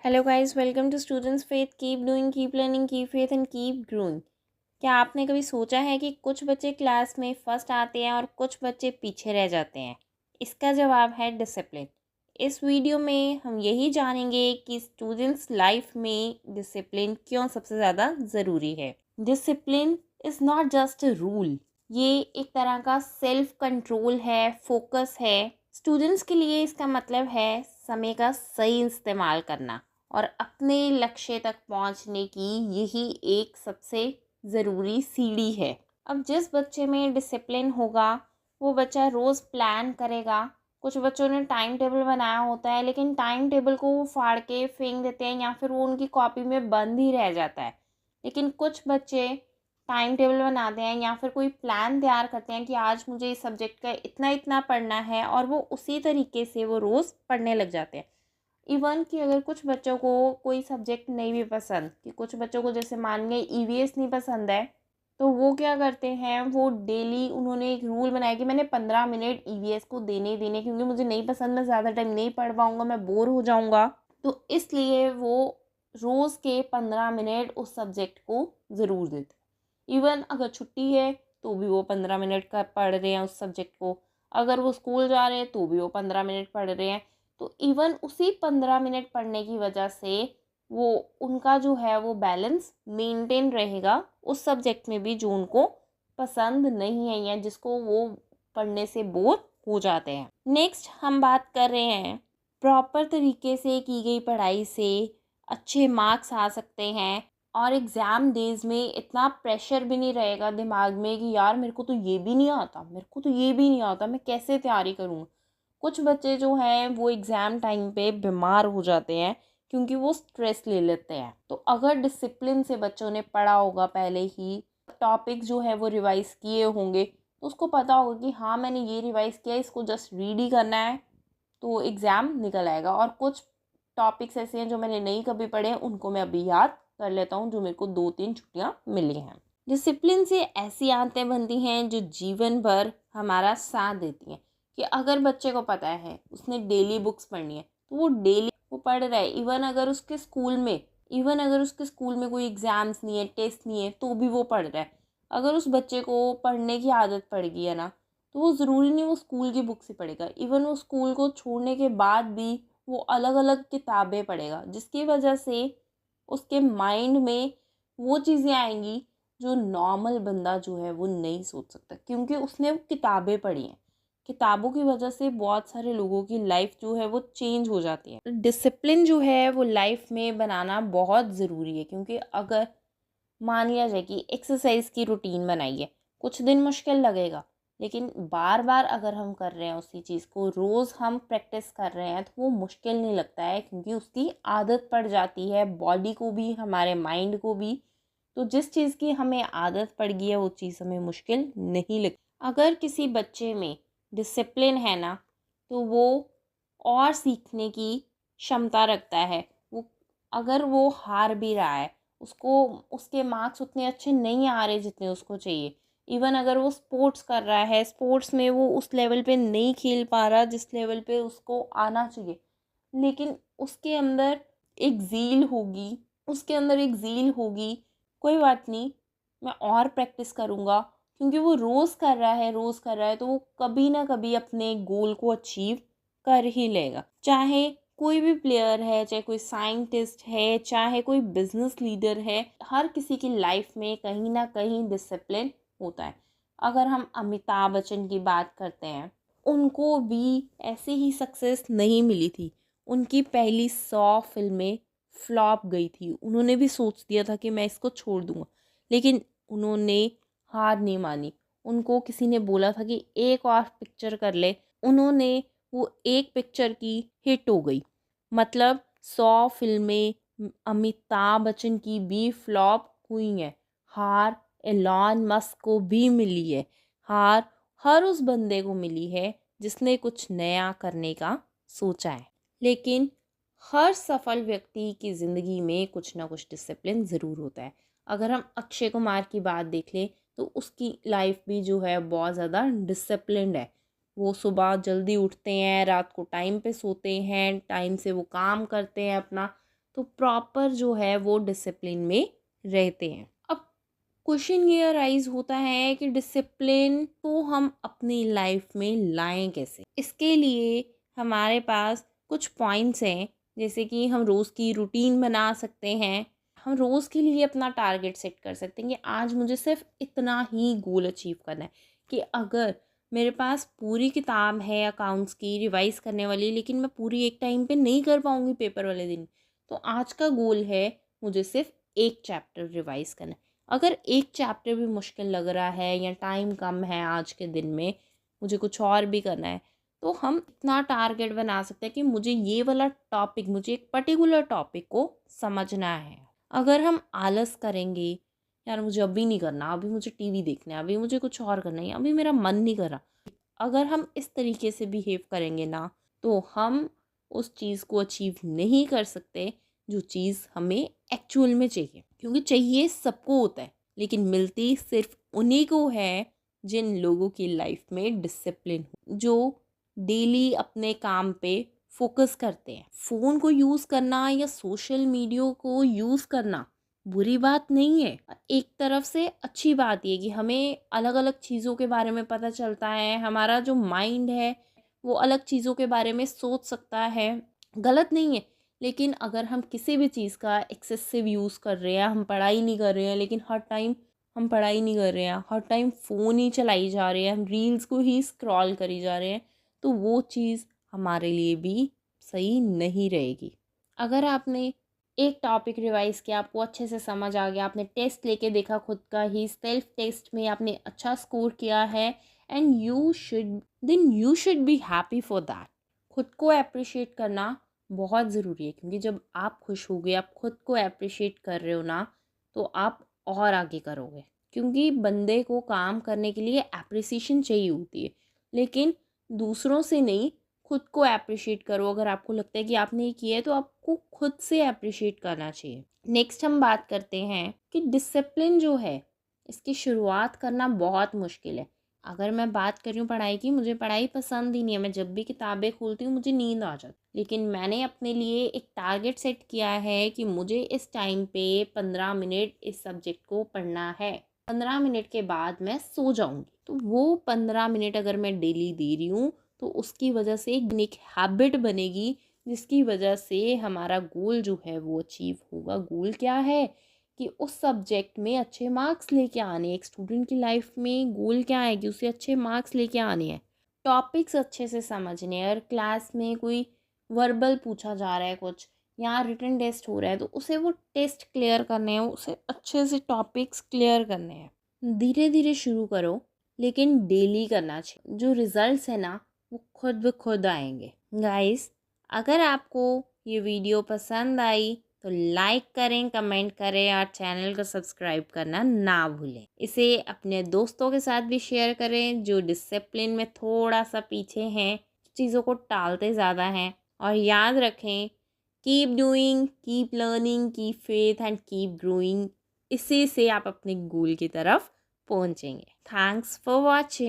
Hello guys, welcome to students faith. Keep doing, keep learning, keep faith and keep growing. क्या आपने कभी सोचा है कि कुछ बच्चे क्लास में फर्स्ट आते हैं और कुछ बच्चे पीछे रह जाते हैं? इसका जवाब है डिसिप्लिन। इस वीडियो में हम यही जानेंगे कि स्टूडेंट्स लाइफ में डिसिप्लिन क्यों सबसे ज़्यादा ज़रूरी है। Discipline is not just a rule, ये एक तरह का सेल्फ कंट्रोल है, फोकस है। स्टूडेंट्स के लिए इसका मतलब है समय का सही इस्तेमाल करना और अपने लक्ष्य तक पहुंचने की यही एक सबसे ज़रूरी सीढ़ी है। अब जिस बच्चे में डिसिप्लिन होगा वो बच्चा रोज़ प्लान करेगा। कुछ बच्चों ने टाइम टेबल बनाया होता है लेकिन टाइम टेबल को वो फाड़ के फेंक देते हैं या फिर वो उनकी कॉपी में बंद ही रह जाता है। लेकिन कुछ बच्चे टाइम टेबल बनाते हैं या फिर कोई प्लान तैयार करते हैं कि आज मुझे इस सब्जेक्ट का इतना इतना पढ़ना है और वो उसी तरीके से वो रोज़ पढ़ने लग जाते हैं। इवन कि अगर कुछ बच्चों को कोई सब्जेक्ट नहीं भी पसंद, कि कुछ बच्चों को जैसे मान गए ईवीएस नहीं पसंद है, तो वो क्या करते हैं, वो डेली उन्होंने एक रूल बनाया कि मैंने 15 मिनट ईवीएस को देने ही देने, क्योंकि मुझे नहीं पसंद, मैं ज़्यादा टाइम नहीं पढ़ पाऊँगा, मैं बोर हो जाऊँगा। तो इसलिए वो रोज़ के 15 मिनट उस सब्जेक्ट को ज़रूर देते हैं। इवन अगर छुट्टी है तो भी वो 15 मिनट का पढ़ रहे हैं उस सब्जेक्ट को। अगर वो स्कूल जा रहे हैं तो भी वो 15 मिनट पढ़ रहे हैं। तो इवन उसी 15 मिनट पढ़ने की वजह से वो उनका जो है वो बैलेंस मेंटेन रहेगा उस सब्जेक्ट में भी जो उनको पसंद नहीं है या जिसको वो पढ़ने से बोर हो जाते हैं। नेक्स्ट हम बात कर रहे हैं प्रॉपर तरीके से की गई पढ़ाई से अच्छे मार्क्स आ सकते हैं और एग्ज़ाम डेज़ में इतना प्रेशर भी नहीं रहेगा दिमाग में कि यार मेरे को तो ये भी नहीं आता, मेरे को तो ये भी नहीं आता, मैं कैसे तैयारी करूँ। कुछ बच्चे जो हैं वो एग्ज़ाम टाइम पे बीमार हो जाते हैं क्योंकि वो स्ट्रेस ले लेते हैं। तो अगर डिसिप्लिन से बच्चों ने पढ़ा होगा, पहले ही टॉपिक जो है वो रिवाइज़ किए होंगे, तो उसको पता होगा कि हाँ मैंने ये रिवाइज़ किया, इसको जस्ट रीड ही करना है, तो एग्ज़ाम निकल आएगा। और कुछ टॉपिक्स ऐसे हैं जो मैंने नहीं कभी पढ़े हैं, उनको मैं अभी याद कर लेता हूँ, जो मेरे को 2-3 छुट्टियाँ मिली हैं। डिसिप्लिन से ऐसी आदतें बनती हैं जो जीवन भर हमारा साथ देती हैं। कि अगर बच्चे को पता है उसने डेली बुक्स पढ़नी है तो वो डेली वो पढ़ रहा है। इवन अगर उसके स्कूल में कोई एग्ज़ाम्स नहीं है, टेस्ट नहीं है, तो भी वो पढ़ रहा है। अगर उस बच्चे को पढ़ने की आदत पड़ गई है ना, तो वो ज़रूरी नहीं वो स्कूल की बुक से पढ़ेगा। इवन वो स्कूल को छोड़ने के बाद भी वो अलग अलग किताबें पढ़ेगा, जिसकी वजह से उसके माइंड में वो चीज़ें आएंगी जो नॉर्मल बंदा जो है वो नहीं सोच सकता, क्योंकि उसने वो किताबें पढ़ी हैं। किताबों की वजह से बहुत सारे लोगों की लाइफ जो है वो चेंज हो जाती है। डिसिप्लिन जो है वो लाइफ में बनाना बहुत ज़रूरी है, क्योंकि अगर मान लिया जाए कि एक्सरसाइज की रूटीन बनाइए, कुछ दिन मुश्किल लगेगा, लेकिन बार बार अगर हम कर रहे हैं उसी चीज़ को, रोज़ हम प्रैक्टिस कर रहे हैं, तो वो मुश्किल नहीं लगता है, क्योंकि उसकी आदत पड़ जाती है, बॉडी को भी हमारे माइंड को भी। तो जिस चीज़ की हमें आदत पड़ गई है वो चीज़ हमें मुश्किल नहीं लगती। अगर किसी बच्चे में डिसिप्लिन है ना, तो वो और सीखने की क्षमता रखता है। वो अगर वो हार भी रहा है, उसको उसके मार्क्स उतने अच्छे नहीं आ रहे जितने उसको चाहिए, इवन अगर वो स्पोर्ट्स कर रहा है, स्पोर्ट्स में वो उस लेवल पे नहीं खेल पा रहा जिस लेवल पे उसको आना चाहिए, लेकिन उसके अंदर एक ज़ील होगी, कोई बात नहीं, मैं और प्रैक्टिस करूँगा, क्योंकि वो रोज़ कर रहा है, तो वो कभी ना कभी अपने गोल को अचीव कर ही लेगा। चाहे कोई भी प्लेयर है, चाहे कोई साइंटिस्ट है, चाहे कोई बिजनेस लीडर है, हर किसी की लाइफ में कहीं ना कहीं डिसिप्लिन होता है। अगर हम अमिताभ बच्चन की बात करते हैं, उनको भी ऐसे ही सक्सेस नहीं मिली थी। उनकी पहली 100 फिल्में फ्लॉप गई थी, उन्होंने भी सोच दिया था कि मैं इसको छोड़ दूंगा, लेकिन उन्होंने हार नहीं मानी। उनको किसी ने बोला था कि एक और पिक्चर कर ले, उन्होंने वो एक पिक्चर की हिट हो गई। मतलब 100 फिल्में अमिताभ बच्चन की भी फ्लॉप हुई हैं। हार एलॉन मस्क को भी मिली है। हार हर उस बंदे को मिली है जिसने कुछ नया करने का सोचा है। लेकिन हर सफल व्यक्ति की ज़िंदगी में कुछ ना कुछ डिसिप्लिन ज़रूर होता है। अगर हम अक्षय कुमार की बात देख लें तो उसकी लाइफ भी जो है बहुत ज़्यादा डिसिप्लिन्ड है। वो सुबह जल्दी उठते हैं, रात को टाइम पे सोते हैं, टाइम से वो काम करते हैं अपना। तो प्रॉपर जो है वो डिसिप्लिन में रहते हैं। अब क्वेश्चन ये अराइज होता है कि डिसिप्लिन को हम अपनी लाइफ में लाएं कैसे। इसके लिए हमारे पास कुछ पॉइंट्स हैं, जैसे कि हम रोज़ की रूटीन बना सकते हैं। हम रोज़ के लिए अपना टारगेट सेट कर सकते हैं कि आज मुझे सिर्फ इतना ही गोल अचीव करना है। कि अगर मेरे पास पूरी किताब है अकाउंट्स की रिवाइज़ करने वाली, लेकिन मैं पूरी एक टाइम पे नहीं कर पाऊँगी पेपर वाले दिन, तो आज का गोल है मुझे सिर्फ एक चैप्टर रिवाइज़ करना है। अगर एक चैप्टर भी मुश्किल लग रहा है या टाइम कम है आज के दिन में, मुझे कुछ और भी करना है, तो हम इतना टारगेट बना सकते हैं कि मुझे ये वाला टॉपिक, मुझे एक पर्टिकुलर टॉपिक को समझना है। अगर हम आलस करेंगे, यार मुझे अभी नहीं करना, अभी मुझे टीवी देखना है, अभी मुझे कुछ और करना है, अभी मेरा मन नहीं कर रहा, अगर हम इस तरीके से बिहेव करेंगे ना, तो हम उस चीज़ को अचीव नहीं कर सकते जो चीज़ हमें एक्चुअल में चाहिए। क्योंकि चाहिए सबको होता है, लेकिन मिलती सिर्फ उन्हीं को है जिन लोगों की लाइफ में डिसिप्लिन हो, जो डेली अपने काम पे फोकस करते हैं। फ़ोन को यूज़ करना या सोशल मीडिया को यूज़ करना बुरी बात नहीं है। एक तरफ से अच्छी बात ये कि हमें अलग अलग चीज़ों के बारे में पता चलता है, हमारा जो माइंड है वो अलग चीज़ों के बारे में सोच सकता है, गलत नहीं है। लेकिन अगर हम किसी भी चीज़ का एक्सेसिव यूज़ कर रहे हैं, हम पढ़ाई नहीं कर रहे हैं, लेकिन हर टाइम हम पढ़ाई नहीं कर रहे हैं, हर टाइम फ़ोन ही चलाई जा रहे हैं, हम रील्स को ही स्क्रॉल करी जा रहे हैं, तो वो चीज़ हमारे लिए भी सही नहीं रहेगी। अगर आपने एक टॉपिक रिवाइज़ किया, आपको अच्छे से समझ आ गया, आपने टेस्ट लेके देखा खुद का ही, सेल्फ टेस्ट में आपने अच्छा स्कोर किया है, and you should be happy for that. खुद को अप्रिशिएट करना बहुत ज़रूरी है, क्योंकि जब आप खुश होगे, आप खुद को अप्रिशिएट कर रहे हो ना, तो आप और आगे करोगे। क्योंकि बंदे को काम करने के लिए एप्रिसिएशन चाहिए होती है, लेकिन दूसरों से नहीं, खुद को अप्रिशिएट करो। अगर आपको लगता है कि आपने ये किया है, तो आपको खुद से अप्रिशिएट करना चाहिए। नेक्स्ट हम बात करते हैं कि डिसिप्लिन जो है, इसकी शुरुआत करना बहुत मुश्किल है। अगर मैं बात कर रही हूँ पढ़ाई की, मुझे पढ़ाई पसंद ही नहीं है, मैं जब भी किताबें खोलती हूँ मुझे नींद आ जाती है। लेकिन मैंने अपने लिए एक टारगेट सेट किया है कि मुझे इस टाइम पे 15 मिनट इस सब्जेक्ट को पढ़ना है, 15 मिनट के बाद मैं सो जाऊँगी। तो वो 15 मिनट अगर मैं डेली दे रही हूँ, तो उसकी वजह से एक हैबिट बनेगी, जिसकी वजह से हमारा गोल जो है वो अचीव होगा। गोल क्या है कि उस सब्जेक्ट में अच्छे मार्क्स लेके आने। एक स्टूडेंट की लाइफ में गोल क्या है कि उसे अच्छे मार्क्स लेके आने हैं, टॉपिक्स अच्छे से समझने हैं। अगर क्लास में कोई वर्बल पूछा जा रहा है कुछ, या रिटन टेस्ट हो रहा है, तो उसे वो टेस्ट क्लियर करने हैं, उसे अच्छे से टॉपिक्स क्लियर करने हैं। धीरे धीरे शुरू करो, लेकिन डेली करना चाहिए। जो रिजल्ट्स है ना, वो खुद ब खुद आएंगे। गाइस, अगर आपको ये वीडियो पसंद आई तो लाइक करें, कमेंट करें और चैनल को सब्सक्राइब करना ना भूलें। इसे अपने दोस्तों के साथ भी शेयर करें जो डिसिप्लिन में थोड़ा सा पीछे हैं, चीज़ों को टालते ज़्यादा हैं। और याद रखें, keep doing, keep learning, keep faith and keep growing. इसी से आप अपने गोल की तरफ पहुंचेंगे। Thanks for watching.